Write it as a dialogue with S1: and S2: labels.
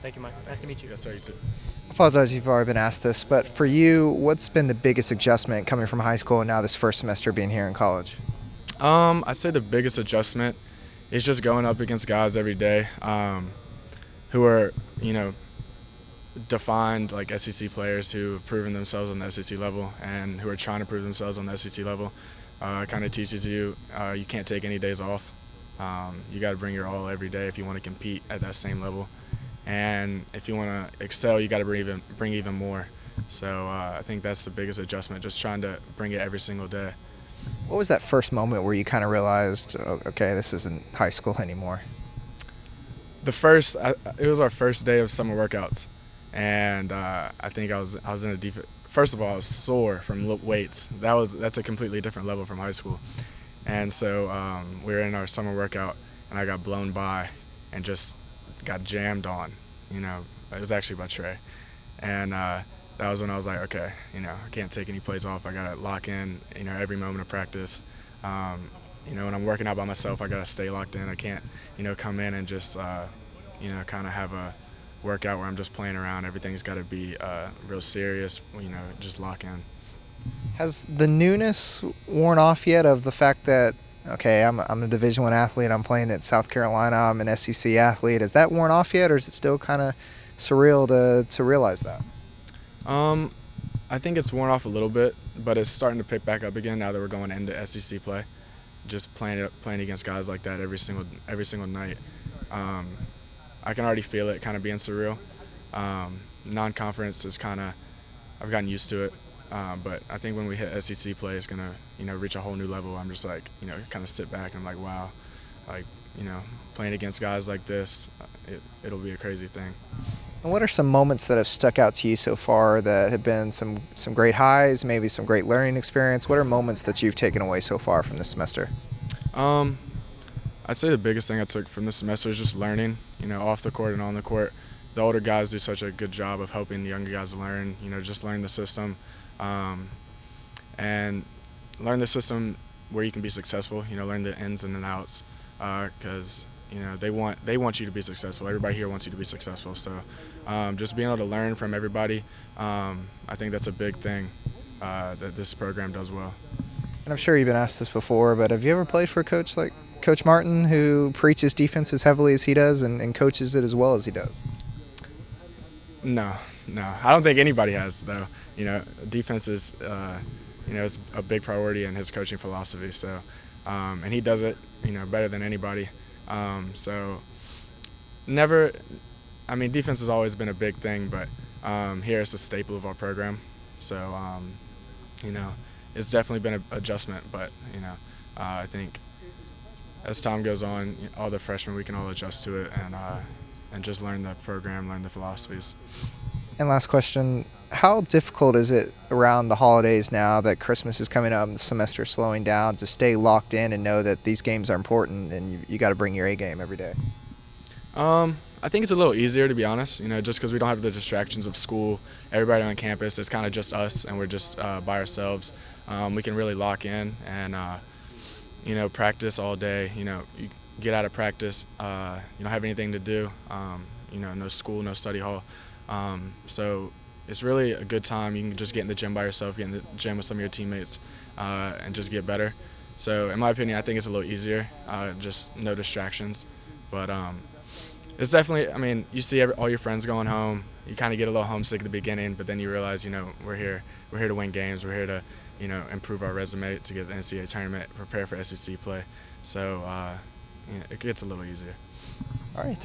S1: Thank you, Mike. Nice to meet you.
S2: Yes, sir. You too.
S3: I apologize if you've already been asked this, but for you, what's been the biggest adjustment coming from high school and now this first semester being here in college?
S2: I'd say the biggest adjustment is just going up against guys every day who are, defined like SEC players who have proven themselves on the SEC level and who are trying to prove themselves on the SEC level. It kind of teaches you you can't take any days off. You got to bring your all every day if you want to compete at that same level. And if you want to excel, you got to bring even more. So I think that's the biggest adjustment, just trying to bring it every single day.
S3: What was that first moment where you kind of realized, oh, okay, this isn't high school anymore?
S2: It was our first day of summer workouts, and I think I was in a deep. First of all, I was sore from weights. That's a completely different level from high school, and so we were in our summer workout, and I got blown by, and just got jammed on. It was actually by Trey, and that was when I was like, okay, I can't take any plays off. I gotta lock in, every moment of practice. When I'm working out by myself, I gotta stay locked in. I can't, come in and just, kind of have a workout where I'm just playing around. Everything's got to be real serious. Just lock in.
S3: Has the newness worn off yet of the fact that, okay, I'm a Division I athlete, I'm playing at South Carolina, I'm an SEC athlete. Has that worn off yet, or is it still kind of surreal to realize that?
S2: I think it's worn off a little bit, but it's starting to pick back up again now that we're going into SEC play. Just playing against guys like that every single night. I can already feel it kind of being surreal. Non-conference is I've gotten used to it, but I think when we hit SEC play, it's gonna reach a whole new level. I'm just like kind of sit back and I'm like, wow, like playing against guys like this, it'll be a crazy thing.
S3: And what are some moments that have stuck out to you so far that have been some great highs, maybe some great learning experience? What are moments that you've taken away so far from this semester?
S2: I'd say the biggest thing I took from this semester is just learning, off the court and on the court. The older guys do such a good job of helping the younger guys learn, just learn the system, and learn the system where you can be successful, learn the ins and the outs, because they want you to be successful. Everybody here wants you to be successful. So just being able to learn from everybody, I think that's a big thing that this program does well.
S3: And I'm sure you've been asked this before, but have you ever played for a coach like Coach Martin, who preaches defense as heavily as he does and coaches it as well as he does?
S2: No. I don't think anybody has, though. Defense is, it's a big priority in his coaching philosophy. So, and he does it, better than anybody. So, never. I mean, defense has always been a big thing, but here it's a staple of our program. So, it's definitely been an adjustment, but I think as time goes on, all the freshmen, we can all adjust to it and just learn the program, learn the philosophies.
S3: And last question, how difficult is it around the holidays now that Christmas is coming up and the semester is slowing down to stay locked in and know that these games are important and you got to bring your A game every day?
S2: I think it's a little easier, to be honest, just because we don't have the distractions of school. Everybody on campus, it's kind of just us, and we're just by ourselves. We can really lock in and, practice all day. You get out of practice, you don't have anything to do, no school, no study hall. So it's really a good time. You can just get in the gym by yourself, get in the gym with some of your teammates, and just get better. So in my opinion, I think it's a little easier, just no distractions. But it's definitely, you see all your friends going home. You kind of get a little homesick at the beginning, but then you realize, we're here to win games. We're here to, improve our resume to get the NCAA tournament, prepare for SEC play. So it gets a little easier.
S3: All right, thank